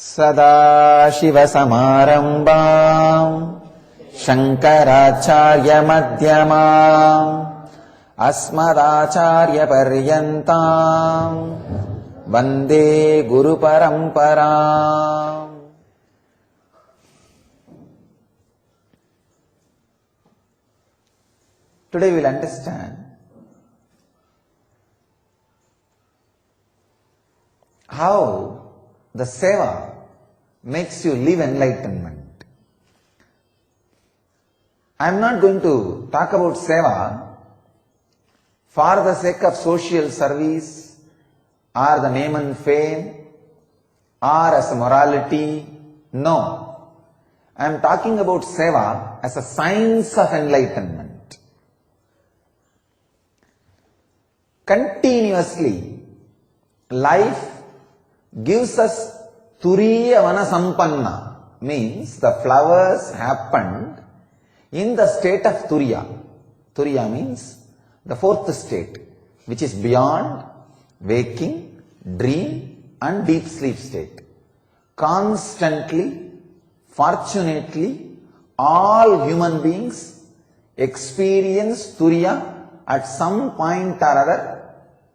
सदाशिवसमारम्भाम् शङ्कराचार्यमध्यमाम् अस्मदाचार्यपर्यन्ताम् वन्दे गुरुपरम्पराम्. Today we'll understand how the seva makes you live enlightenment. I am not going to talk about seva for the sake of social service or the name and fame or as a morality. No. I am talking about seva as a science of enlightenment. Continuously, life gives us Turiya Vanasampanna, means the flowers happened in the state of Turiya. Turiya means the fourth state, which is beyond waking, dream and deep sleep state. Constantly, fortunately, all human beings experience Turiya at some point or other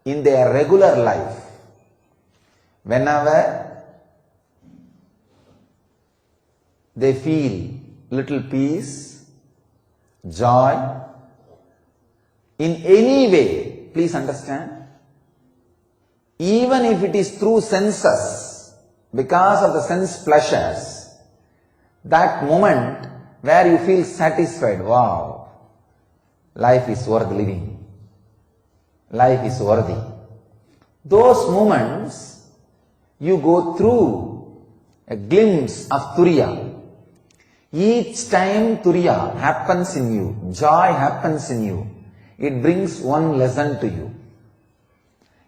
in their regular life. Whenever they feel little peace, joy, in any way, please understand, even if it is through senses, because of the sense pleasures, that moment where you feel satisfied, wow, life is worth living, life is worthy. Those moments, you go through a glimpse of Turiya. Each time Turiya happens in you, joy happens in you, it brings one lesson to you.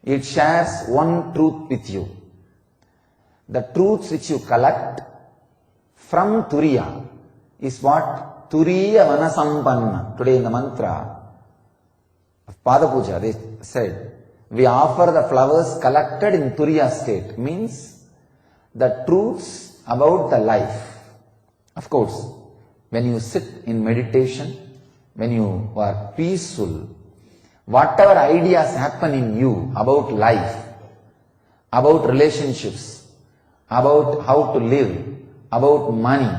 It shares one truth with you. The truths which you collect from Turiya is what? Turiya Vanasampanna. Today in the mantra of Pada Puja, they said, we offer the flowers collected in Turiya state, means the truths about the life. Of course, when you sit in meditation, when you are peaceful, whatever ideas happen in you about life, about relationships, about how to live, about money,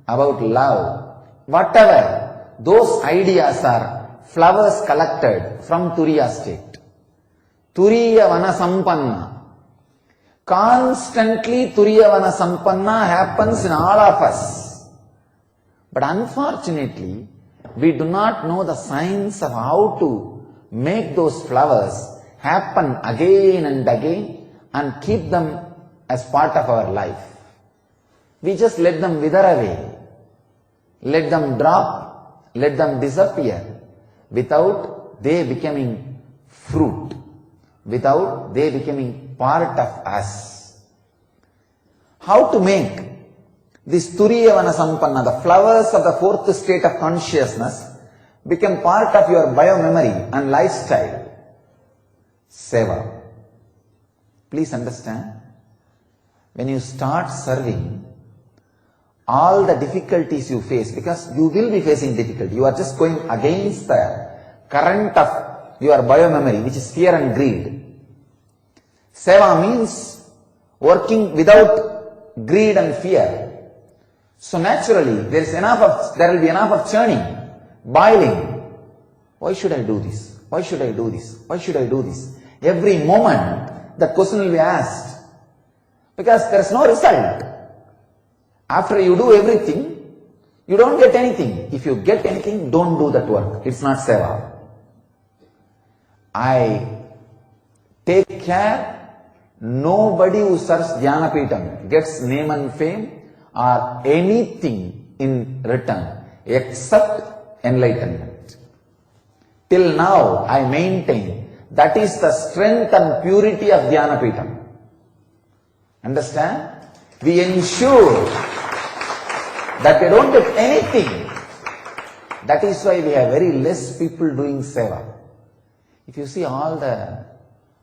about love, whatever, those ideas are flowers collected from Turiya state. Turiya Vanasampanna. Constantly Turiya Vanasampanna happens in all of us. But unfortunately, we do not know the science of how to make those flowers happen again and again and keep them as part of our life. We just let them wither away, let them drop, let them disappear without they becoming fruit, without they becoming part of us. How to make this Turiya Vanasampanna, the flowers of the fourth state of consciousness, become part of your biomemory and lifestyle? Seva. Please understand, when you start serving, all the difficulties you face, because you will be facing difficulty, you are just going against the current of your biomemory, which is fear and greed. Seva means working without greed and fear. So naturally, there will be enough of churning, boiling. Why should I do this? Why should I do this? Why should I do this? Every moment, that question will be asked. Because there is no result. After you do everything, you don't get anything. If you get anything, don't do that work. It's not seva. I take care, nobody who serves Jnanapeetham gets name and fame or anything in return except enlightenment. Till now, I maintain that is the strength and purity of Jnanapeetham. Understand? We ensure that we don't get anything. That is why we have very less people doing seva. If you see all the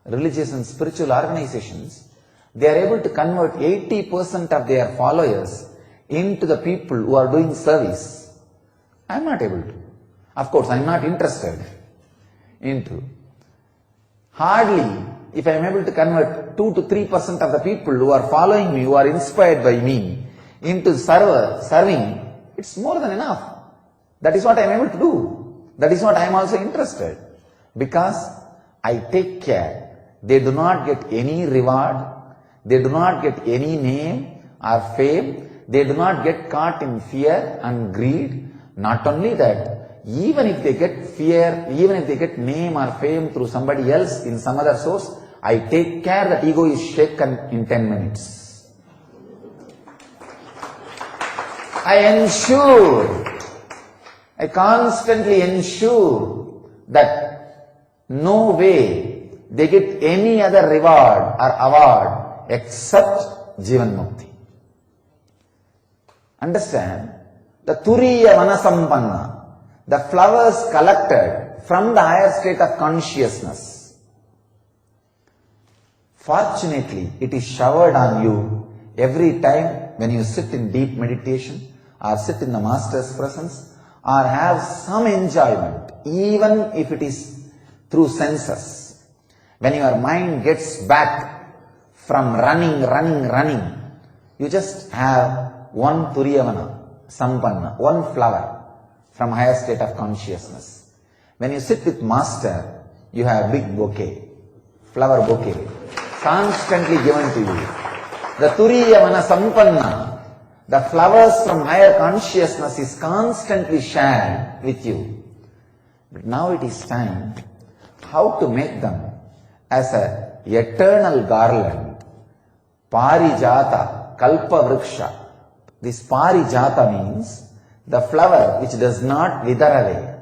religious and spiritual organizations, they are able to convert 80% of their followers into the people who are doing service. I am not able to. Of course, I am not interested into. Hardly, if I am able to convert 2 to 3% of the people who are following me, who are inspired by me, into serving, it's more than enough. That is what I am able to do. That is what I am also interested. Because I take care. They do not get any reward. They do not get any name or fame. They do not get caught in fear and greed. Not only that, even if they get fear, even if they get name or fame through somebody else in some other source, I take care that ego is shaken in 10 minutes. I constantly ensure that no way they get any other reward or award except Jivan Mukti. Understand? The Turiya Vanasampanna, the flowers collected from the higher state of consciousness. Fortunately, it is showered on you every time when you sit in deep meditation or sit in the Master's presence or have some enjoyment, even if it is through senses. When your mind gets back from running, you just have one Turiyavana Sampanna, one flower from higher state of consciousness. When you sit with Master, you have big bouquet, flower bouquet, constantly given to you. The Turiyavana Sampanna, the flowers from higher consciousness is constantly shared with you. But now it is time how to make them as a eternal garland. Parijata, Kalpa Vriksha. This Parijata means the flower which does not wither away,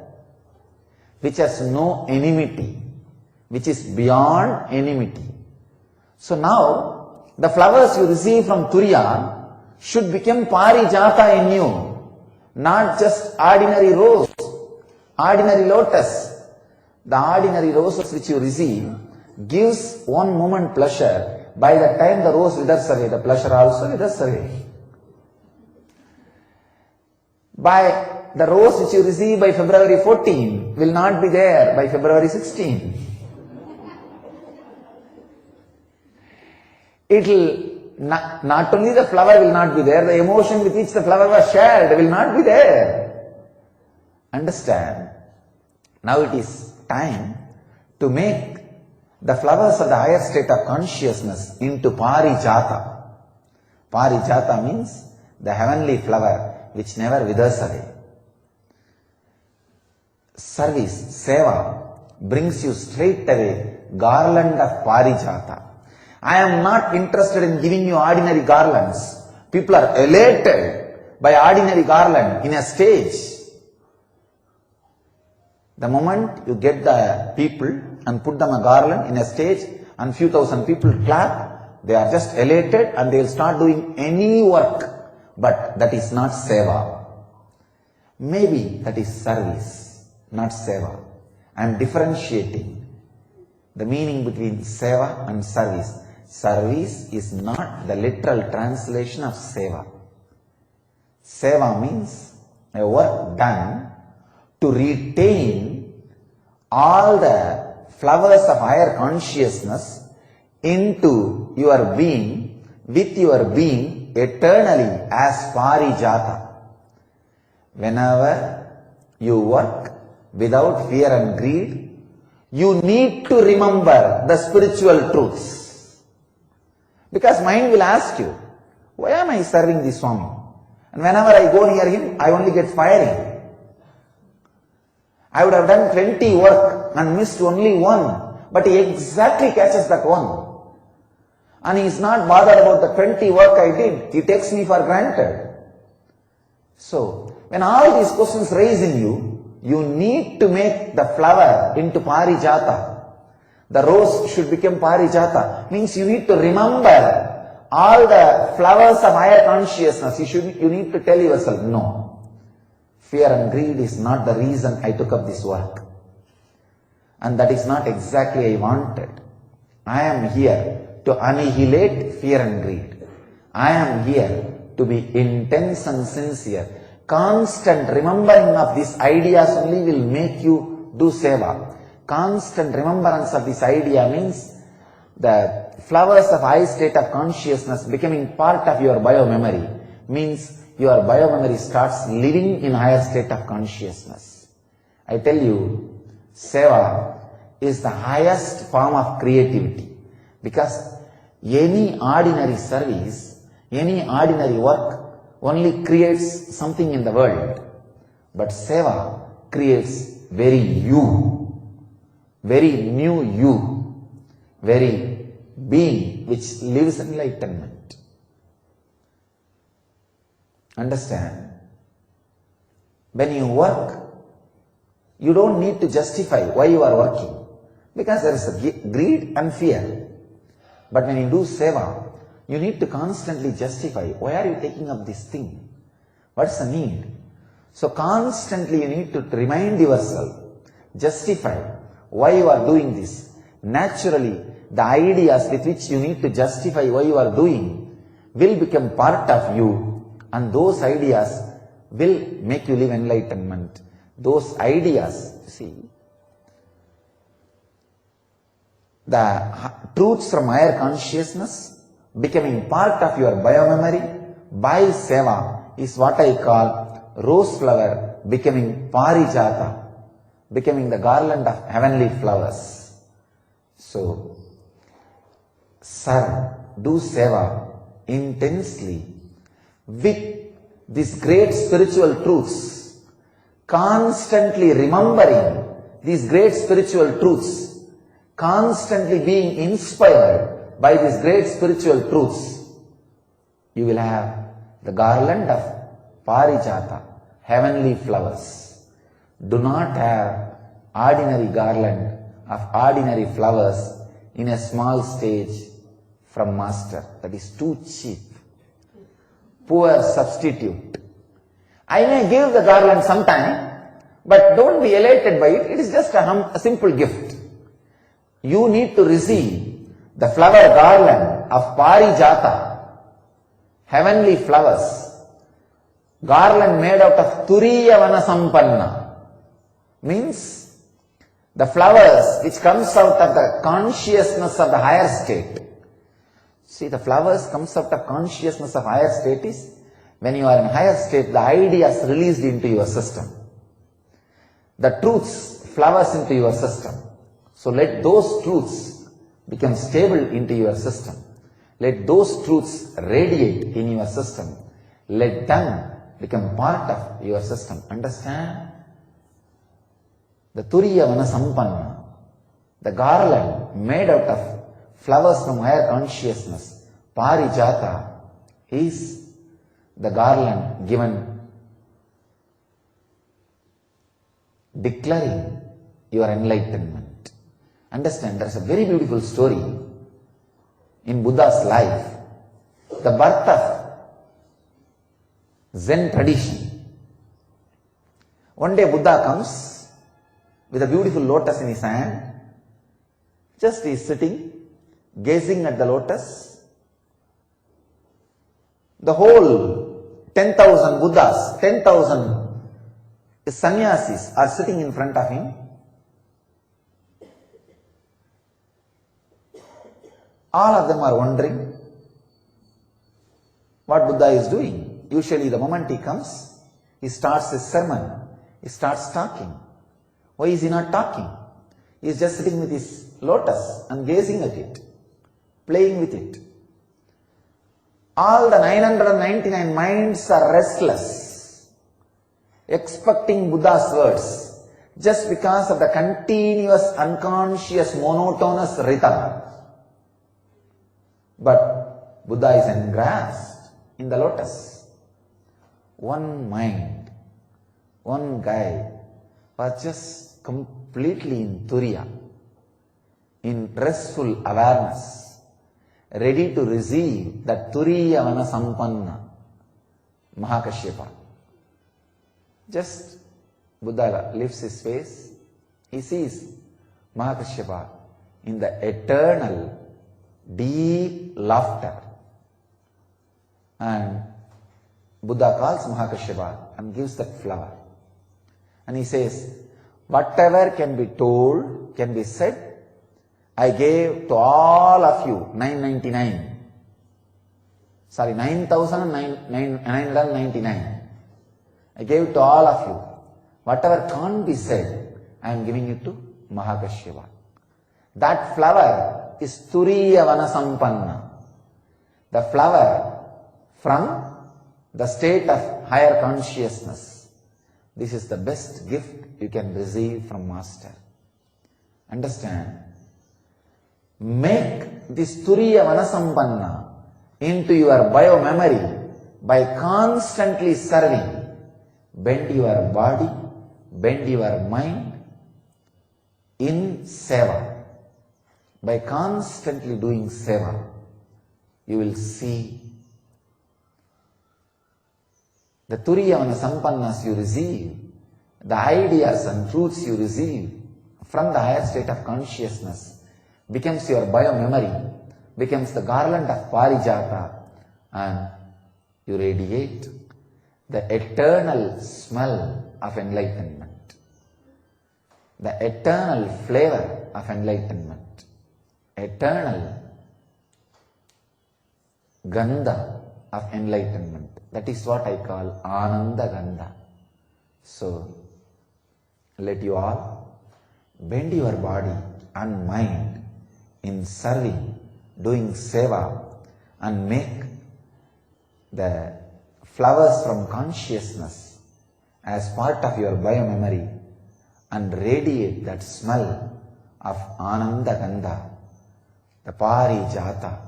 which has no enmity, which is beyond enmity. So now, the flowers you receive from Turiya should become Parijata in you, not just ordinary rose, ordinary lotus. The ordinary roses which you receive gives one moment pleasure. By the time the rose withers away, the pleasure also withers away. By the rose which you receive by February 14 will not be there by February 16. It will not only the flower will not be there, the emotion with which the flower was shared will not be there. Understand? Now it is time to make the flowers of the higher state of consciousness into Parijata. Parijata means the heavenly flower which never withers away. Service, seva, brings you straight away garland of Parijata. I am not interested in giving you ordinary garlands. People are elated by ordinary garland in a stage. The moment you get the people and put them a garland in a stage and few thousand people clap, they are just elated and they will start doing any work. But that is not seva. Maybe that is service, not seva. I am differentiating the meaning between seva and service. Service is not the literal translation of seva. Seva means a work done to retain all the flowers of higher consciousness into your being, with your being eternally as Parijata. Whenever you work without fear and greed, you need to remember the spiritual truths. Because mind will ask you, why am I serving this Swami? And whenever I go near him, I only get firing. I would have done 20 work and missed only one, but he exactly catches that one. And he is not bothered about the 20 work I did. He takes me for granted. So, when all these questions rise in you, you need to make the flower into Parijata. The rose should become Parijata. Means you need to remember all the flowers of higher consciousness. You need to tell yourself, no. Fear and greed is not the reason I took up this work. And that is not exactly I wanted. I am here to annihilate fear and greed. I am here to be intense and sincere. Constant remembering of these ideas only will make you do seva. Constant remembrance of this idea means the flowers of high state of consciousness becoming part of your biomemory means your biomemory starts living in higher state of consciousness. I tell you, seva is the highest form of creativity, because any ordinary service, any ordinary work only creates something in the world, but seva creates very you, very new you, very being which lives enlightenment. Understand? When you work, you don't need to justify why you are working, because there is a greed and fear. But when you do seva, you need to constantly justify, why are you taking up this thing? What's the need? So constantly you need to remind yourself, justify why you are doing this. Naturally, the ideas with which you need to justify why you are doing will become part of you, and those ideas will make you live enlightenment. Those ideas, see, the truths from higher consciousness becoming part of your biomemory by seva is what I call rose flower becoming parijata, becoming the garland of heavenly flowers. So, sir, do seva intensely with these great spiritual truths, constantly remembering these great spiritual truths, constantly being inspired by these great spiritual truths. You will have the garland of parijata, heavenly flowers. Do not have ordinary garland of ordinary flowers in a small stage from master. That is too cheap. Poor substitute. I may give the garland sometime, but don't be elated by it. It is just a simple gift. You need to receive the flower garland of parijata, heavenly flowers, garland made out of turiya vana sampanna, means the flowers which comes out of the consciousness of the higher state. See, the flowers comes out of consciousness of higher state is when you are in higher state, the ideas released into your system. The truths flowers into your system. So let those truths become stable into your system. Let those truths radiate in your system. Let them become part of your system. Understand? The turiya vana sampanna, the garland made out of flowers from higher consciousness, parijata, is the garland given declaring your enlightenment. Understand, there is a very beautiful story in Buddha's life, the birth of Zen tradition. One day Buddha comes with a beautiful lotus in his hand, just he is sitting, gazing at the lotus. The whole 10,000 Buddhas, 10,000 sannyasis are sitting in front of him. All of them are wondering what Buddha is doing. Usually the moment he comes, he starts his sermon, he starts talking. Why is he not talking? He is just sitting with his lotus and gazing at it, playing with it. All the 999 minds are restless, expecting Buddha's words, just because of the continuous unconscious monotonous rhythm. But Buddha is engrossed in the lotus. One mind, one guy was just completely in turiya, in restful awareness, ready to receive that turiya vana sampanna, Mahakashyapa. Just Buddha lifts his face, he sees Mahakashyapa in the eternal deep laughter. And Buddha calls Mahakashyapa and gives that flower. And he says, whatever can be told, can be said, I gave to all of you 9,999. I gave to all of you. Whatever can't be said, I am giving it to Mahakashyapa. That flower is Turiya Vanasampanna. The flower from the state of higher consciousness. This is the best gift you can receive from Master. Understand? Make this Turiya Vanasampanna into your bio-memory by constantly serving. Bend your body, bend your mind in seva. By constantly doing seva, you will see the Turiya Vanasampannas you receive, the ideas and truths you receive from the higher state of consciousness becomes your bio-memory, becomes the garland of Parijata, and you radiate the eternal smell of enlightenment, the eternal flavor of enlightenment, eternal gandha of enlightenment. That is what I call Ananda Gandha. So, let you all bend your body and mind in serving, doing seva, and make the flowers from consciousness as part of your bio-memory and radiate that smell of Ananda Gandha, the Parijata.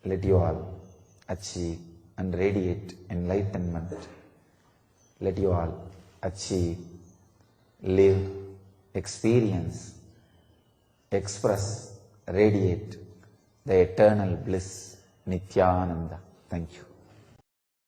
Let you all achieve and radiate enlightenment. Let you all achieve, live, experience, express, radiate the eternal bliss, Nityananda. Thank you.